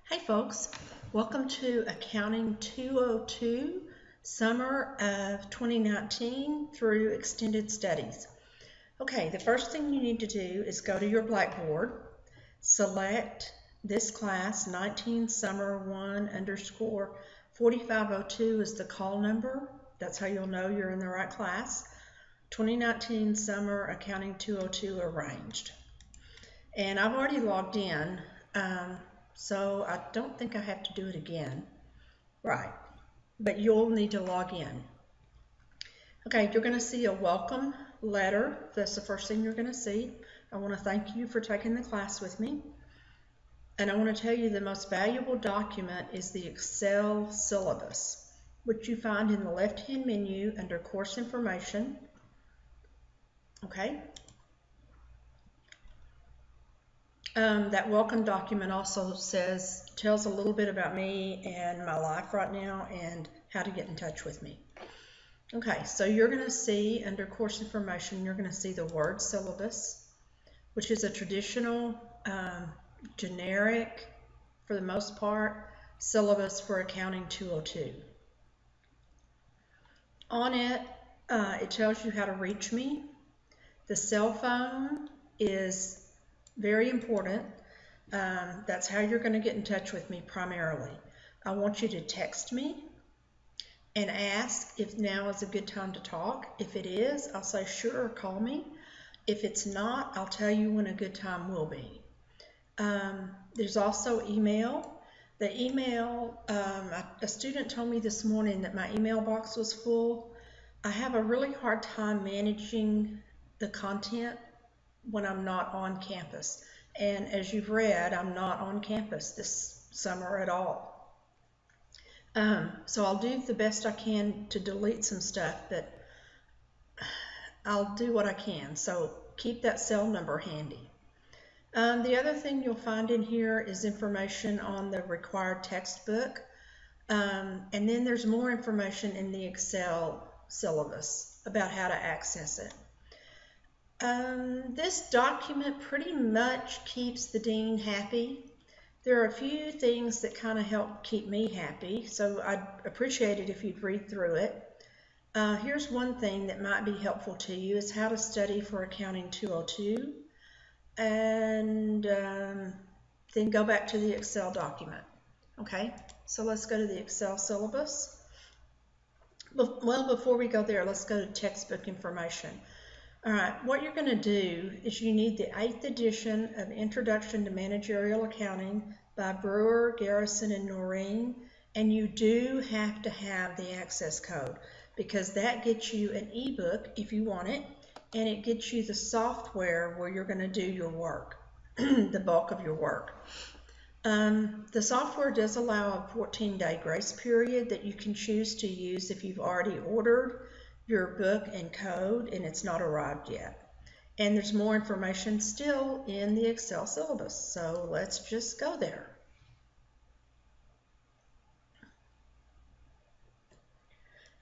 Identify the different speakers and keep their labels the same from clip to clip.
Speaker 1: Hey folks, welcome to Accounting 202, Summer of 2019 through Extended Studies. Okay, the first thing you need to do is go to your Blackboard, select this class, 19 Summer 1_4502 is the call number. That's how you'll know you're in the right class. 2019 Summer Accounting 202 arranged. And I've already logged in. So I don't think I have to do it again. Right, but you'll need to log in. Okay, you're going to see a welcome letter. That's the first thing you're going to see. I want to thank you for taking the class with me. And I want to tell you the most valuable document is the Excel syllabus, which you find in the left-hand menu under Course Information. Okay. That welcome document also tells a little bit about me and my life right now and how to get in touch with me. Okay, so you're going to see under course information, you're going to see the word syllabus, which is a traditional, generic, for the most part, syllabus for Accounting 202. On it, it tells you how to reach me. The cell phone is very important. That's how you're going to get in touch with me primarily. I want you to text me and ask if now is a good time to talk. If it is, I'll say sure, call me. If it's not, I'll tell you when a good time will be. There's also email. The email, a student told me this morning that my email box was full. I have a really hard time managing the content when I'm not on campus. And as you've read, I'm not on campus this summer at all. So I'll do the best I can to delete some stuff, but I'll do what I can. So keep that cell number handy. The other thing you'll find in here is information on the required textbook. And then there's more information in the Excel syllabus about how to access it. This document pretty much keeps the dean happy. There are a few things that kind of help keep me happy, so I'd appreciate it if you'd read through it. Here's one thing that might be helpful to you is how to study for Accounting 202, and then go back to the Excel document. Okay, so let's go to the Excel syllabus. Well, before we go there, let's go to textbook information. All right, what you're going to do is you need the 8th edition of Introduction to Managerial Accounting by Brewer, Garrison, and Noreen, and you do have to have the access code because that gets you an ebook if you want it, and it gets you the software where you're going to do your work, the bulk of your work. The software does allow a 14-day grace period that you can choose to use if you've already ordered your book and code and it's not arrived yet. And there's more information still in the Excel syllabus, so let's just go there.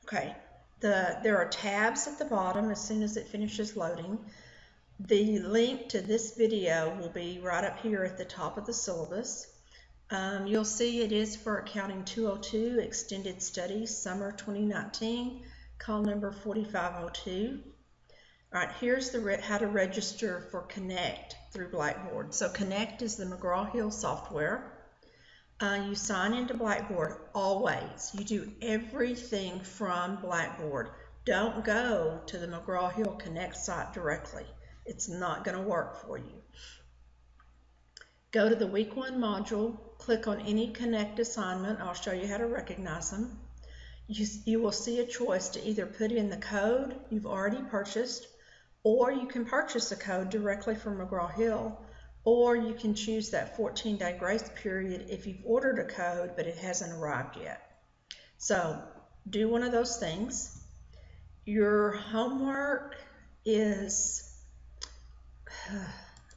Speaker 1: Okay, there are tabs at the bottom as soon as it finishes loading. The link to this video will be right up here at the top of the syllabus. You'll see it is for Accounting 202 Extended Studies Summer 2019. Call number 4502. All right, here's how to register for Connect through Blackboard. So Connect is the McGraw-Hill software. You sign into Blackboard always. You do everything from Blackboard. Don't go to the McGraw-Hill Connect site directly. It's not going to work for you. Go to the Week 1 module, click on any Connect assignment. I'll show you how to recognize them. You will see a choice to either put in the code you've already purchased, or you can purchase a code directly from McGraw-Hill, or you can choose that 14-day grace period if you've ordered a code but it hasn't arrived yet. So do one of those things. Your homework is,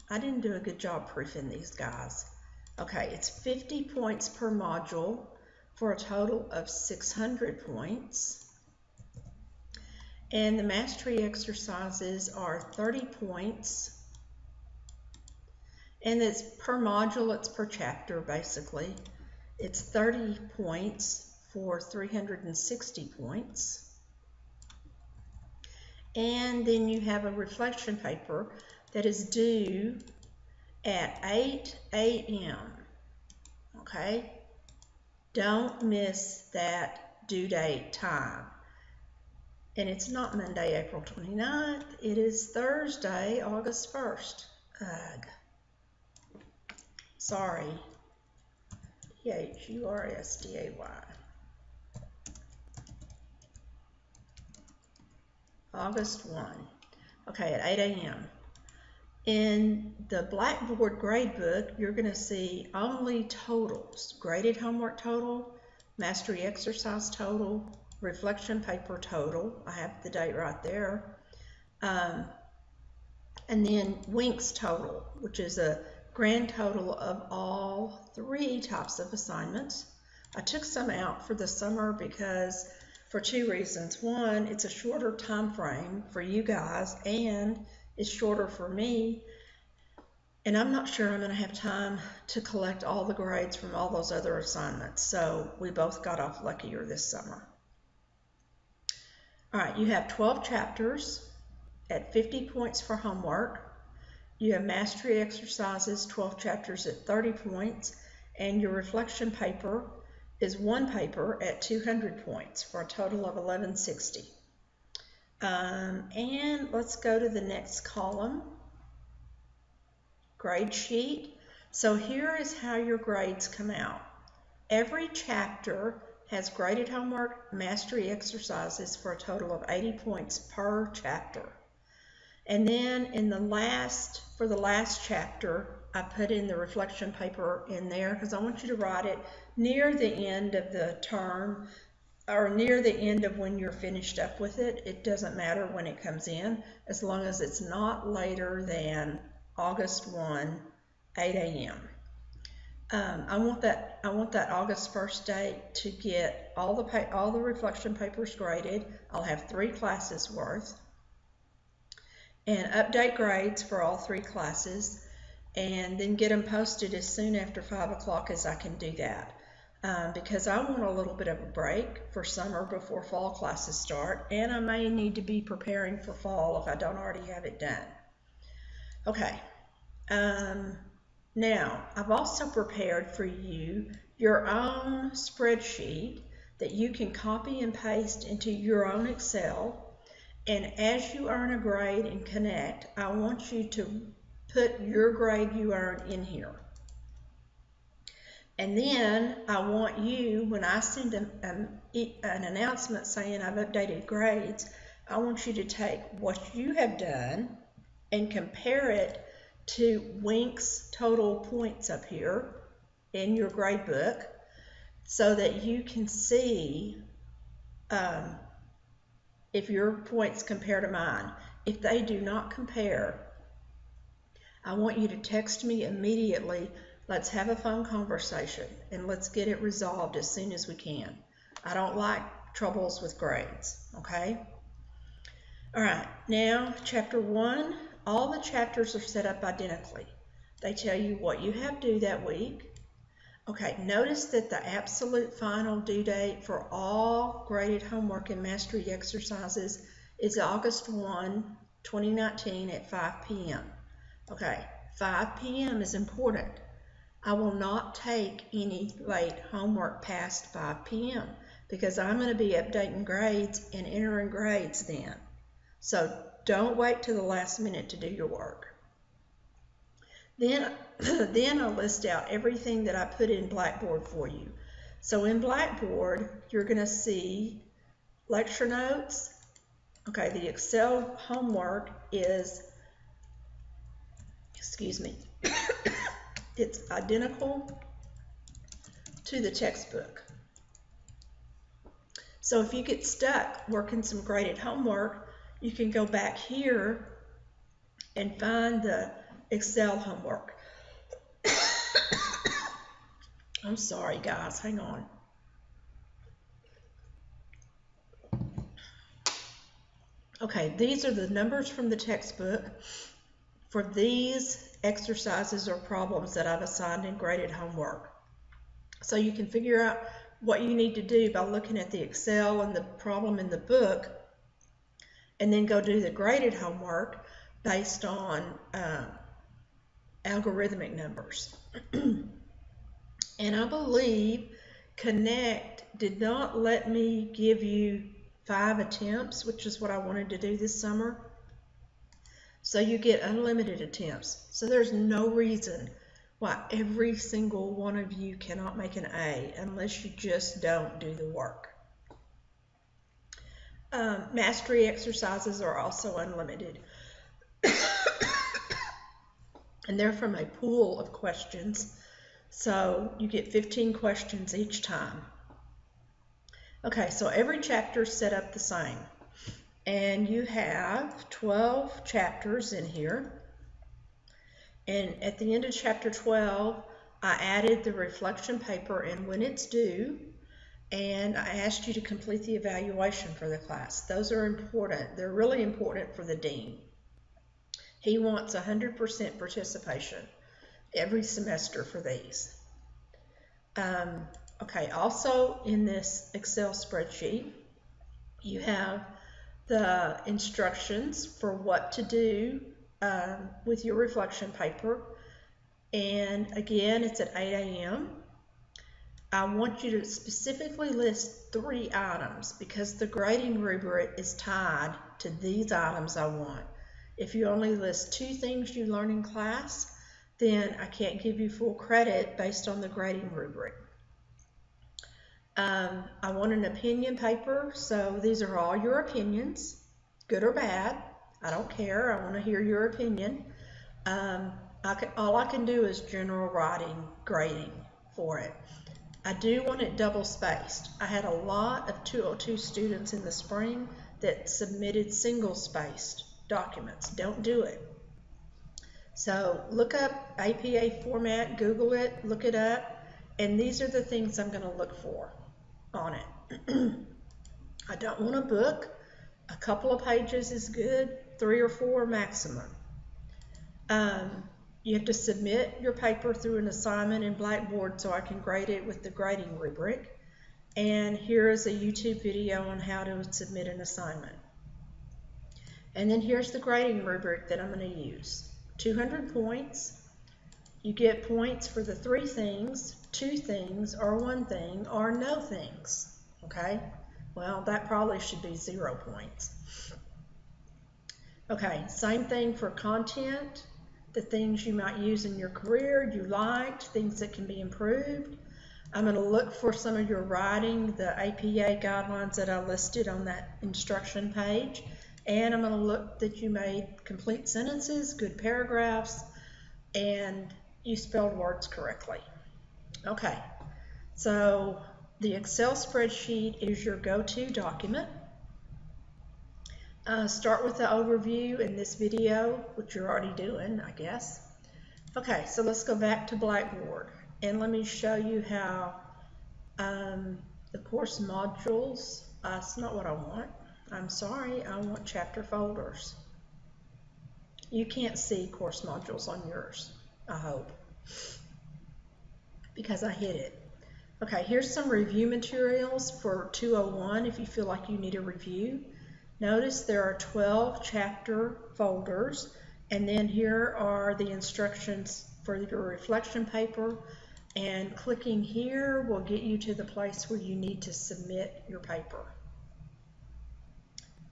Speaker 1: I didn't do a good job proofing these guys. Okay, it's 50 points per module, for a total of 600 points. And the mastery exercises are 30 points. And it's per module, it's per chapter basically. It's 30 points for 360 points. And then you have a reflection paper that is due at 8 a.m. Okay? Don't miss that due date time. And it's not Monday, April 29th. It is Thursday, August 1st. Ugh. Sorry. Thursday. August 1. Okay, at 8 a.m. In the Blackboard gradebook, you're going to see only totals. Graded homework total, mastery exercise total, reflection paper total. I have the date right there. And then Wink's total, which is a grand total of all 3 types of assignments. I took some out for the summer because for 2 reasons. One, it's a shorter time frame for you guys, and it's shorter for me, and I'm not sure I'm going to have time to collect all the grades from all those other assignments, so we both got off luckier this summer. All right, you have 12 chapters at 50 points for homework. You have mastery exercises, 12 chapters at 30 points, and your reflection paper is 1 paper at 200 points for a total of 1160. And let's go to the next column, grade sheet. So here is how your grades come out. Every chapter has graded homework, mastery exercises for a total of 80 points per chapter. And then for the last chapter, I put in the reflection paper in there because I want you to write it near the end of the term or near the end of when you're finished up with it. It doesn't matter when it comes in, as long as it's not later than August 1, 8 a.m. I want that August 1st date to get all the reflection papers graded. I'll have 3 classes worth, and update grades for all 3 classes, and then get them posted as soon after 5 o'clock as I can do that. Because I want a little bit of a break for summer before fall classes start, and I may need to be preparing for fall if I don't already have it done. Okay, now I've also prepared for you your own spreadsheet that you can copy and paste into your own Excel, and as you earn a grade in Connect, I want you to put your grade you earn in here. And then I want you, when I send an announcement saying I've updated grades, I want you to take what you have done and compare it to Wink's total points up here in your grade book so that you can see if your points compare to mine. If they do not compare, I want you to text me immediately. Let's have a phone conversation and let's get it resolved as soon as we can. I don't like troubles with grades, okay? All right, now chapter 1, all the chapters are set up identically. They tell you what you have due that week. Okay, notice that the absolute final due date for all graded homework and mastery exercises is August 1, 2019 at 5 p.m. Okay, 5 p.m. is important. I will not take any late homework past 5 p.m. because I'm going to be updating grades and entering grades then. So don't wait till the last minute to do your work. Then I'll list out everything that I put in Blackboard for you. So in Blackboard, you're going to see lecture notes. Okay, the Excel homework is, it's identical to the textbook. So if you get stuck working some graded homework, you can go back here and find the Excel homework. I'm sorry guys, hang on. Okay, these are the numbers from the textbook for these exercises or problems that I've assigned in graded homework. So you can figure out what you need to do by looking at the Excel and the problem in the book, and then go do the graded homework based on algorithmic numbers. And I believe Connect did not let me give you 5 attempts, which is what I wanted to do this summer. So you get unlimited attempts. So there's no reason why every single one of you cannot make an A unless you just don't do the work. Mastery exercises are also unlimited. And they're from a pool of questions. So you get 15 questions each time. Okay, so every chapter is set up the same. And you have 12 chapters in here. And at the end of chapter 12, I added the reflection paper and when it's due, and I asked you to complete the evaluation for the class. Those are important. They're really important for the dean. He wants 100% participation every semester for these. Okay, also in this Excel spreadsheet, you have the instructions for what to do with your reflection paper. And again, it's at 8 a.m. I want you to specifically list 3 items because the grading rubric is tied to these items I want. If you only list 2 things you learn in class, then I can't give you full credit based on the grading rubric. I want an opinion paper, so these are all your opinions, good or bad. I don't care. I want to hear your opinion. All I can do is general writing grading for it. I do want it double spaced. I had a lot of 202 students in the spring that submitted single spaced documents. Don't do it. So look up APA format, Google it, look it up, and these are the things I'm going to look for on it. I don't want a book. A couple of pages is good, 3 or 4 maximum. You have to submit your paper through an assignment in Blackboard so I can grade it with the grading rubric. And here is a YouTube video on how to submit an assignment. And then here's the grading rubric that I'm going to use. 200 points. You get points for the 3 things, 2 things, or 1 thing, or no things. Okay? Well, that probably should be 0 points. Okay, same thing for content, the things you might use in your career, you liked, things that can be improved. I'm going to look for some of your writing, the APA guidelines that I listed on that instruction page, and I'm going to look that you made complete sentences, good paragraphs, and you spelled words correctly. Okay, so the Excel spreadsheet is your go-to document. Start with the overview in this video, which you're already doing, I guess. Okay, so let's go back to Blackboard, and let me show you how the course modules, that's not what I want. I'm sorry, I want chapter folders. You can't see course modules on yours, I hope, because I hid it. Okay, here's some review materials for 201 if you feel like you need a review. Notice there are 12 chapter folders, and then here are the instructions for your reflection paper, and clicking here will get you to the place where you need to submit your paper.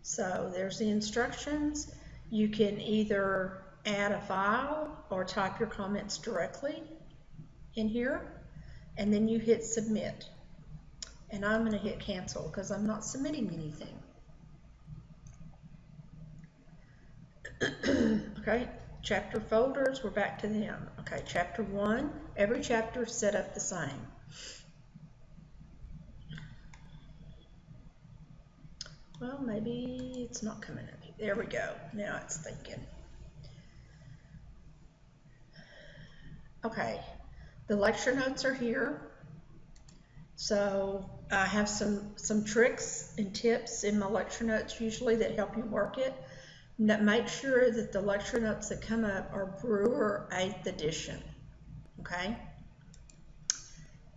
Speaker 1: So there's the instructions. You can either add a file or type your comments directly in here, and then you hit submit. And I'm going to hit cancel because I'm not submitting anything. Okay, chapter folders, we're back to them. Okay, chapter 1, every chapter is set up the same. Well, maybe it's not coming up. There we go. Now it's thinking. Okay, the lecture notes are here. So I have some tricks and tips in my lecture notes usually that help you work it. Make sure that the lecture notes that come up are Brewer 8th edition, okay?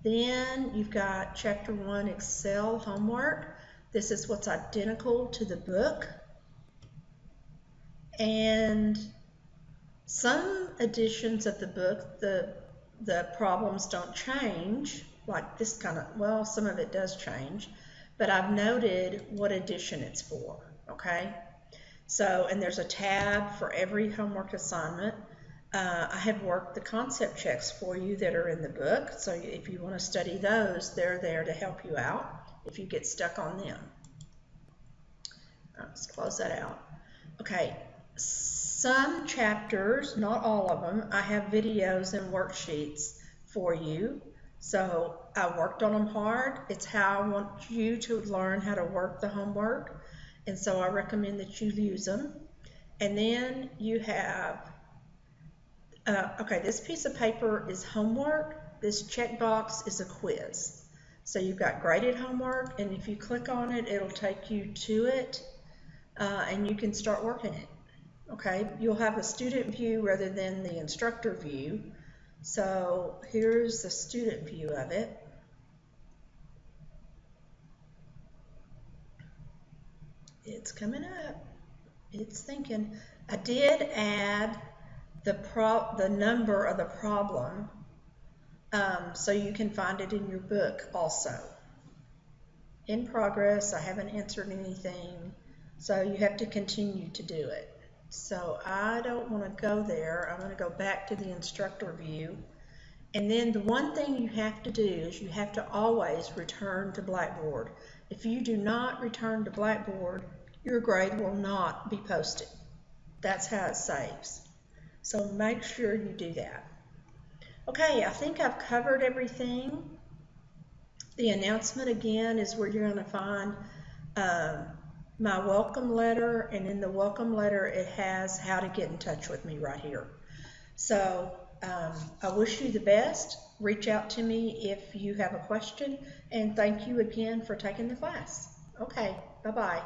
Speaker 1: Then you've got Chapter 1 Excel homework. This is what's identical to the book. And some editions of the book, the problems don't change, like this kind of, well, some of it does change, but I've noted what edition it's for, okay? So, and there's a tab for every homework assignment. I have worked the concept checks for you that are in the book, so if you want to study those, they're there to help you out if you get stuck on them. All right, let's close that out. Okay, some chapters, not all of them, I have videos and worksheets for you. So I worked on them hard. It's how I want you to learn how to work the homework, and so I recommend that you use them. And then you have, okay, this piece of paper is homework. This checkbox is a quiz. So you've got graded homework, and if you click on it, it'll take you to it, and you can start working it. Okay, you'll have a student view rather than the instructor view. So here's the student view of it. It's coming up. It's thinking. I did add the number of the problem, so you can find it in your book also. In progress, I haven't answered anything, so you have to continue to do it. So I don't want to go there. I'm going to go back to the instructor view. And then the one thing you have to do is you have to always return to Blackboard. If you do not return to Blackboard, your grade will not be posted. That's how it saves. So make sure you do that. Okay, I think I've covered everything. The announcement again is where you're going to find my welcome letter, and in the welcome letter it has how to get in touch with me right here. So I wish you the best. Reach out to me if you have a question, and thank you again for taking the class. Okay, bye-bye.